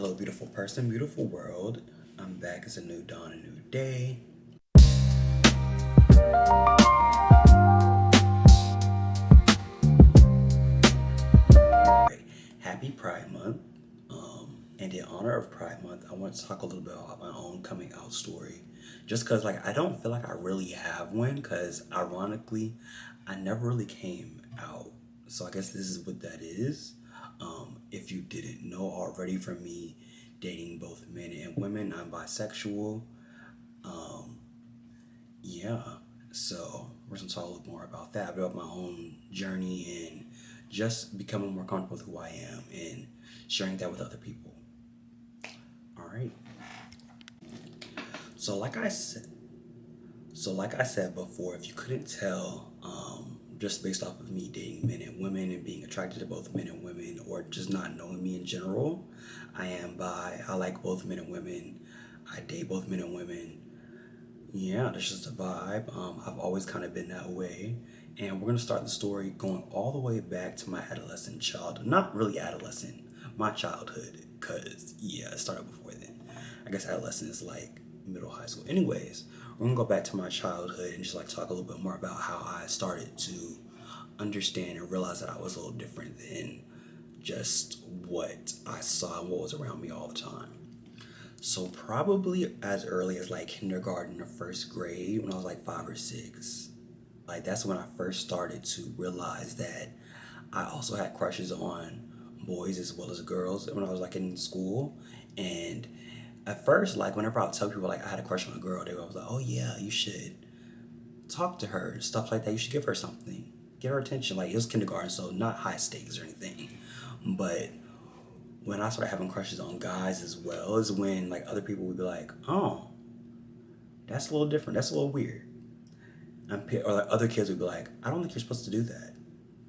Hello, beautiful person, beautiful world. I'm back. It's a new dawn, a new day. Right. Happy Pride Month. And in honor of Pride Month, I want to talk a little bit about my own coming out story. Just because, I don't feel like I really have one, because ironically, I never really came out. So I guess this is what that is. If you didn't know already from me dating both men and women, I'm bisexual. Yeah. So we're gonna talk a little more about that, about my own journey and just becoming more comfortable with who I am and sharing that with other people. All right. So like I said, so like I said before, if you couldn't tell, just based off of me dating men and women and being attracted to both men and women, or just not knowing me in general, I am bi. I like both men and women. I date both men and women. Yeah, that's just a vibe. I've always kind of been that way. And we're going to start the story going all the way back to my adolescent childhood. Not really adolescent, my childhood, because, yeah, it started before then. I guess adolescent is like middle high school. Anyways, we're going to go back to my childhood and just like talk a little bit more about how I started to understand and realize that I was a little different than just what I saw and what was around me all the time. So probably as early as like kindergarten or first grade, when I was like 5 or 6, like that's when I first started to realize that I also had crushes on boys as well as girls when I was like in school. And at first, like whenever I would tell people like I had a crush on a girl, they were always like, "Oh yeah, you should talk to her, stuff like that. You should give her something, give her attention." Like it was kindergarten, so not high stakes or anything. But when I started having crushes on guys as well is when like other people would be like, "Oh, that's a little different. That's a little weird." Or like other kids would be like, "I don't think you're supposed to do that.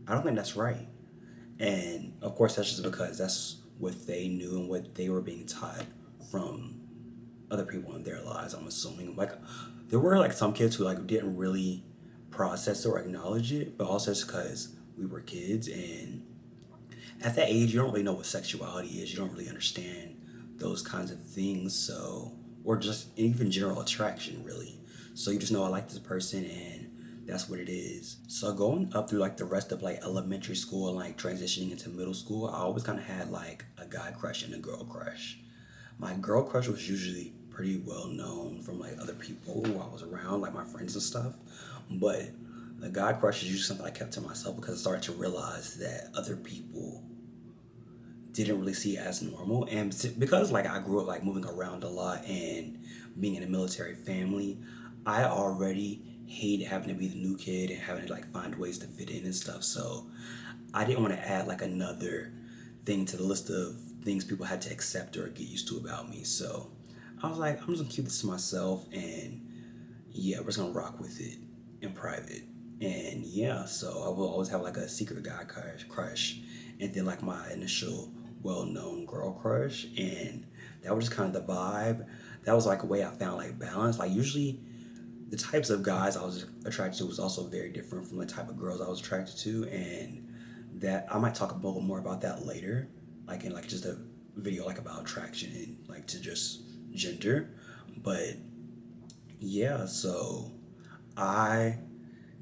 I don't think that's right." And of course, that's just because that's what they knew and what they were being taught from other people in their lives. I'm assuming like there were like some kids who like didn't really process or acknowledge it, but also it's because we were kids and at that age, you don't really know what sexuality is. You don't really understand those kinds of things. So, or just even general attraction, really. So you just know I like this person and that's what it is. So going up through like the rest of like elementary school and like transitioning into middle school, I always kind of had like a guy crush and a girl crush. My girl crush was usually pretty well known from like other people who I was around, like my friends and stuff. But the guy crush is usually something I kept to myself because I started to realize that other people didn't really see it as normal. And because like I grew up like moving around a lot and being in a military family, I already hated having to be the new kid and having to like find ways to fit in and stuff. So I didn't want to add like another thing to the list of things people had to accept or get used to about me. So I was like, I'm just gonna keep this to myself and yeah, we're just gonna rock with it in private. And yeah, so I will always have like a secret guy crush, and then like my initial well-known girl crush, and that was just kind of the vibe. That was like a way I found like balance. Like usually the types of guys I was attracted to was also very different from the type of girls I was attracted to, and that I might talk a little more about that later, like in like just a video like about attraction and like to just gender. But yeah, so I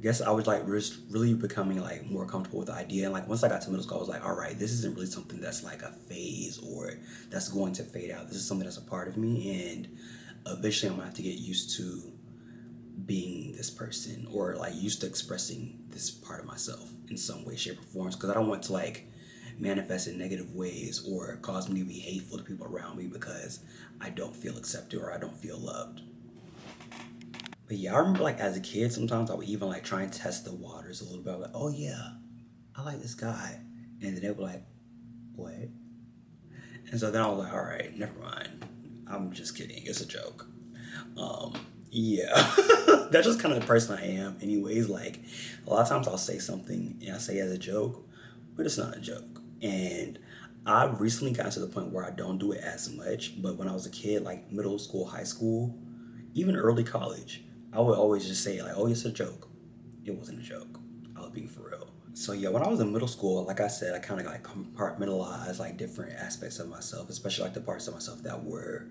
guess I was like really becoming like more comfortable with the idea. And like once I got to middle school, I was like, all right, this isn't really something that's like a phase or that's going to fade out. This is something that's a part of me. And eventually I'm gonna have to get used to being this person or like used to expressing this part of myself in some way, shape, or form. Because I don't want to like manifest in negative ways or cause me to be hateful to people around me because I don't feel accepted or I don't feel loved. But yeah, I remember like as a kid, sometimes I would even like try and test the waters a little bit. I'm like, oh yeah, I like this guy. And then they were like, what? And so then I was like, all right, never mind. I'm just kidding. It's a joke. Um, yeah, that's just kind of the person I am. Anyways, like a lot of times I'll say something and I say it as a joke, but it's not a joke. And I've recently gotten to the point where I don't do it as much. But when I was a kid, like middle school, high school, even early college, I would always just say like, "Oh, it's a joke." It wasn't a joke. I was being for real. So yeah, when I was in middle school, like I said, I kind of like compartmentalized like different aspects of myself, especially like the parts of myself that were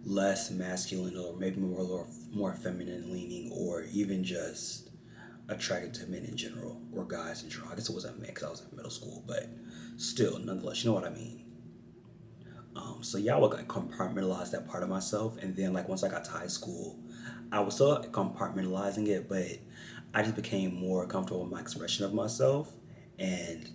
less masculine or maybe more feminine leaning, or even just attracted to men in general or guys in general. I guess it wasn't men because I was in middle school, but still, nonetheless, you know what I mean. So yeah, I would like compartmentalize that part of myself, and then like once I got to high school, I was still compartmentalizing it, but I just became more comfortable with my expression of myself, and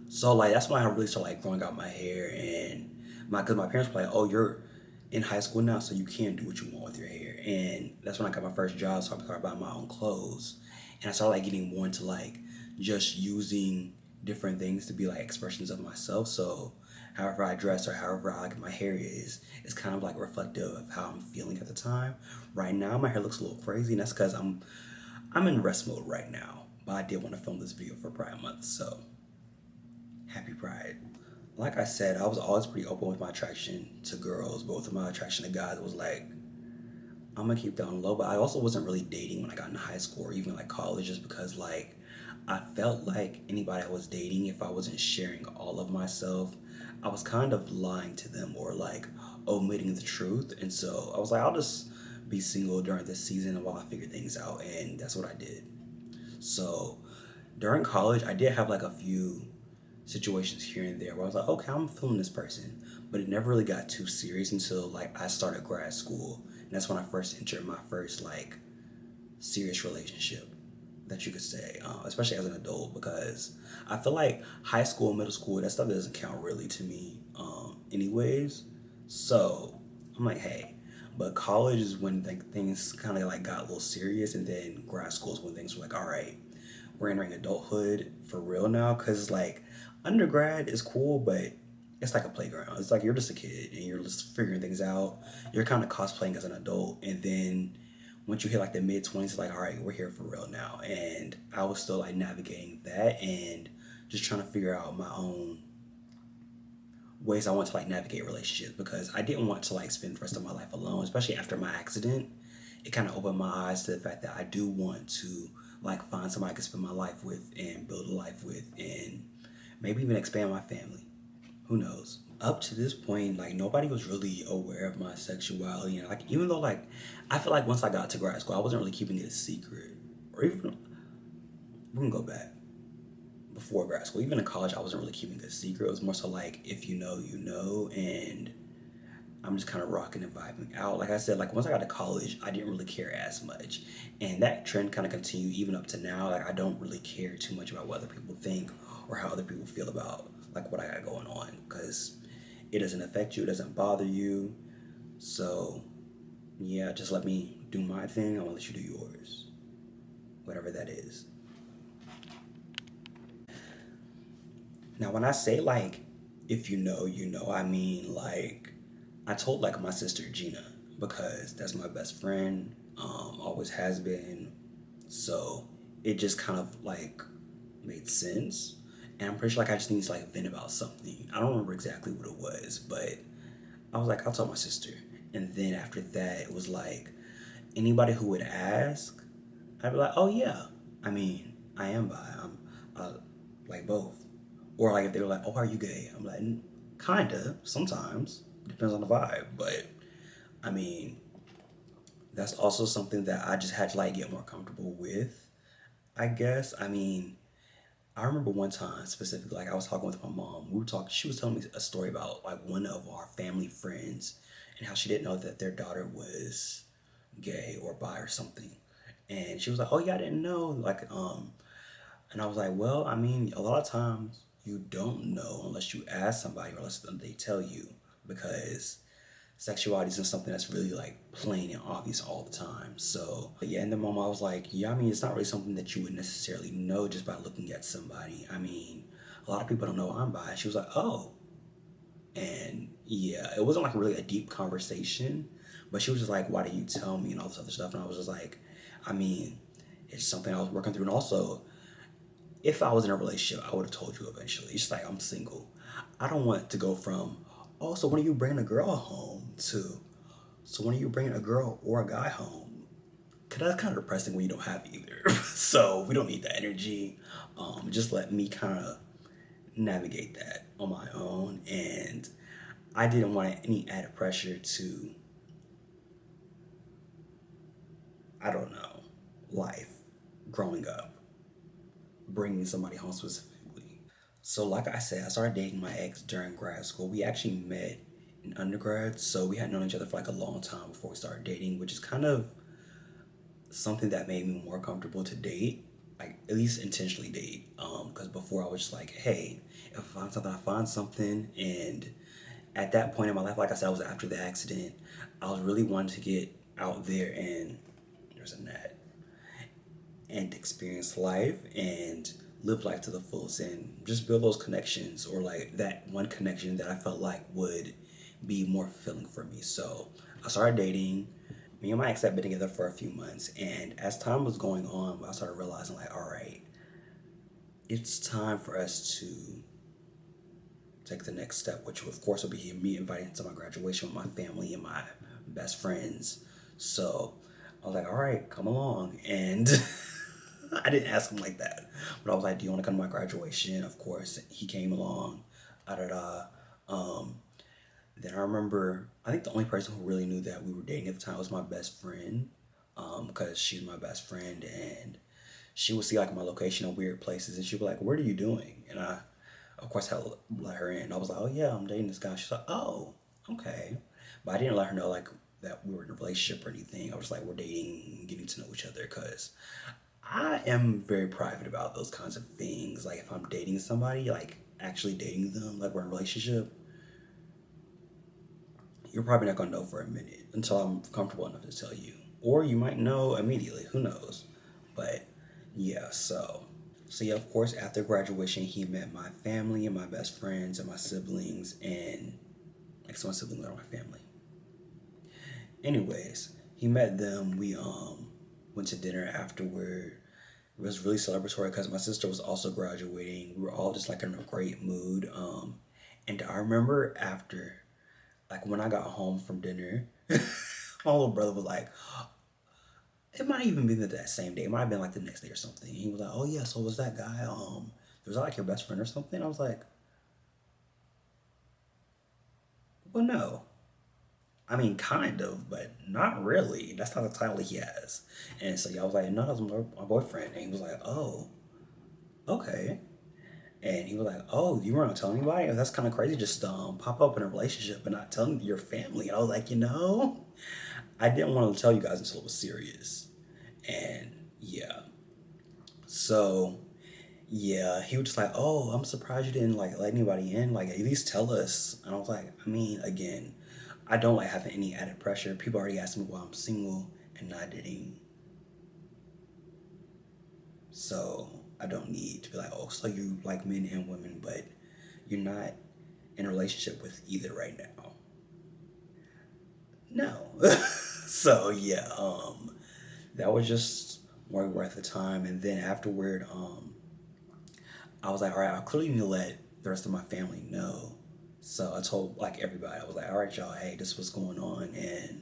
so like that's when I really started like growing out my hair, and because my parents were like, "Oh, you're in high school now, so you can do what you want with your hair," and that's when I got my first job, so I started buying my own clothes, and I started like getting more into like just using different things to be like expressions of myself. So however I dress or however I like my hair is kind of like reflective of how I'm feeling at the time. Right now, my hair looks a little crazy, and that's because I'm in rest mode right now. But I did want to film this video for Pride Month, so happy Pride. Like I said, I was always pretty open with my attraction to girls, but with my attraction to guys, it was like, I'm gonna keep that on low. But I also wasn't really dating when I got into high school or even like college, just because like I felt like anybody I was dating, if I wasn't sharing all of myself, I was kind of lying to them or like omitting the truth. And so I was like, I'll just be single during this season while I figure things out. And that's what I did. So during college, I did have like a few situations here and there where I was like, okay, I'm feeling this person, but it never really got too serious until like I started grad school, and that's when I first entered my first like serious relationship that you could say, especially as an adult, because I feel like high school, middle school, that stuff doesn't count really to me, anyways. So I'm like, hey, but college is when like things kind of like got a little serious, and then grad school is when things were like, all right, we're entering adulthood for real now. Because like undergrad is cool, but it's like a playground. It's like you're just a kid and you're just figuring things out. You're kind of cosplaying as an adult, and then once you hit like the mid 20s, it's like, all right, we're here for real now. And I was still like navigating that and just trying to figure out my own ways I want to like navigate relationships, because I didn't want to like spend the rest of my life alone, especially after my accident. It kind of opened my eyes to the fact that I do want to like find somebody I can spend my life with and build a life with, and maybe even expand my family. Who knows? Up to this point, like nobody was really aware of my sexuality, and like even though like I feel like once I got to grad school, I wasn't really keeping it a secret, or even we can go back before grad school. Even in college, I wasn't really keeping it a secret. It was more so like if you know, you know, and I'm just kind of rocking and vibing out. Like I said, like once I got to college, I didn't really care as much, and that trend kind of continued even up to now. Like I don't really care too much about what other people think or how other people feel about like what I got going on, because it doesn't affect you, it doesn't bother you. So yeah, just let me do my thing. I'm gonna let you do yours, whatever that is. Now, when I say like, if you know, you know, I mean like, I told like my sister Gina, because that's my best friend, always has been. So it just kind of like made sense. And I'm pretty sure like I just need to like vent about something. I don't remember exactly what it was, but I was like, I'll tell my sister. And then after that, it was like anybody who would ask, I'd be like, oh yeah, I mean, I am bi. I'm like both. Or like if they were like, oh, are you gay? I'm like, kinda, sometimes. Depends on the vibe. But I mean, that's also something that I just had to like get more comfortable with, I guess. I mean, I remember one time specifically, like I was talking with my mom. We were talking, she was telling me a story about like one of our family friends and how she didn't know that their daughter was gay or bi or something. And she was like, oh yeah, I didn't know. Like, and I was like, well, I mean, a lot of times you don't know unless you ask somebody or unless they tell you, because sexuality isn't something that's really like plain and obvious all the time. So yeah, in the moment I was like, yeah, I mean, it's not really something that you would necessarily know just by looking at somebody. I mean, a lot of people don't know I'm bi. She was like, oh. And yeah, it wasn't like really a deep conversation, but she was just like, why did you tell me and all this other stuff? And I was just like, I mean, it's something I was working through. And also, if I was in a relationship, I would have told you eventually. It's just like I'm single. I don't want to go from, oh, so when are you bringing a girl home, to, so when are you bringing a girl or a guy home? Cause that's kind of depressing when you don't have either. So we don't need that energy. Just let me kind of navigate that on my own. And I didn't want any added pressure to, I don't know, life growing up, bringing somebody home specifically. So, like I said, I started dating my ex during grad school. We actually met in undergrad, so we had known each other for like a long time before we started dating, which is kind of something that made me more comfortable to date, like at least intentionally date. Because before I was just like, hey, if I find something, I find something. And at that point in my life, like I said, I was after the accident. I was really wanting to get out there and there's a net and experience life and live life to the fullest and just build those connections or like that one connection that I felt like would be more fulfilling for me. So I started dating. Me and my ex had been together for a few months, and as time was going on, I started realizing like, all right, it's time for us to take the next step, which of course will be me inviting to my graduation with my family and my best friends. So I was like, all right, come along. And I didn't ask him like that, but I was like, do you want to come to my graduation? Of course, he came along. Da da da. Um, then I remember, I think the only person who really knew that we were dating at the time was my best friend, because she's my best friend, and she would see like my location in weird places, and she'd be like, "What are you doing?" And I, of course, had to let her in. I was like, "Oh yeah, I'm dating this guy." She's like, "Oh, okay," but I didn't let her know like that we were in a relationship or anything. I was like, "We're dating, getting to know each other," because I am very private about those kinds of things. Like if I'm dating somebody, like actually dating them, like we're in a relationship, you're probably not gonna know for a minute until I'm comfortable enough to tell you. Or you might know immediately, who knows? But yeah, so yeah, of course after graduation he met my family and my best friends and my siblings and like some siblings are my family. Anyways, he met them, we went to dinner afterward. It was really celebratory because my sister was also graduating. We were all just like in a great mood. And I remember after, like when I got home from dinner, my little brother was like, it might even be that same day. It might have been like the next day or something. He was like, "Oh yeah, so was that guy? Was that like your best friend or something?" I was like, "Well, no. I mean, kind of, but not really. That's not the title he has." And so yeah, I was like, "No, that was my boyfriend." And he was like, "Oh, okay." And he was like, "Oh, you weren't telling anybody? That's kind of crazy. Just pop up in a relationship and not telling your family." And I was like, I didn't want to tell you guys until it was serious. And yeah, so yeah, he was just like, "Oh, I'm surprised you didn't like let anybody in. Like, at least tell us." And I was like, I mean, again, I don't like having any added pressure. People already asked me why I'm single and not dating, so I don't need to be like, "Oh, so you like men and women, but you're not in a relationship with either right now." No. So yeah, that was just more worth the time. And then afterward, I was like, all right, I clearly need to let the rest of my family know. So I told like everybody, I was like, all right, y'all, hey, this was going on, and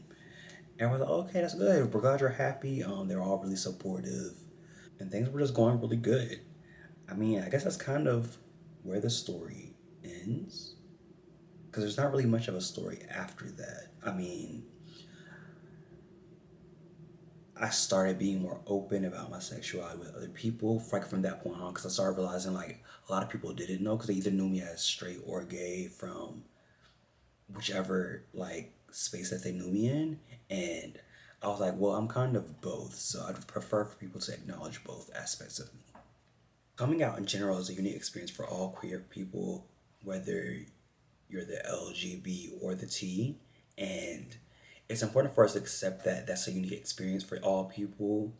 everyone was like, okay, that's good. We're glad you're happy. They're all really supportive, and things were just going really good. I mean, I guess that's kind of where the story ends, because there's not really much of a story after that. I mean, I started being more open about my sexuality with other people, like from that point on, because I started realizing like a lot of people didn't know because they either knew me as straight or gay from whichever like space that they knew me in, and I was like, well, I'm kind of both, so I'd prefer for people to acknowledge both aspects of me. Coming out in general is a unique experience for all queer people, whether you're the LGBT or the T, and it's important for us to accept that that's a unique experience for all people,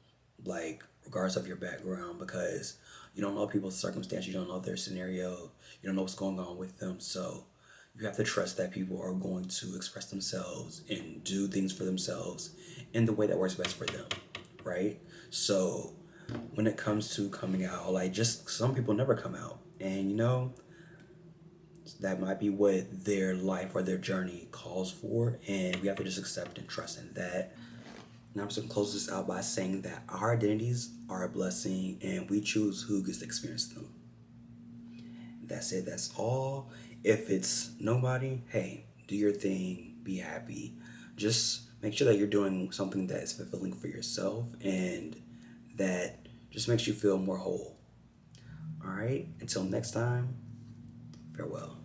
like regardless of your background, because you don't know people's circumstance, you don't know their scenario, you don't know what's going on with them, so you have to trust that people are going to express themselves and do things for themselves in the way that works best for them, right? So when it comes to coming out, like just some people never come out, and that might be what their life or their journey calls for, and we have to just accept and trust in that. Now I'm just gonna close this out by saying that our identities are a blessing and we choose who gets to experience them. That's it, that's all. If it's nobody, hey, do your thing, be happy. Just make sure that you're doing something that is fulfilling for yourself and that just makes you feel more whole. All right, until next time, farewell.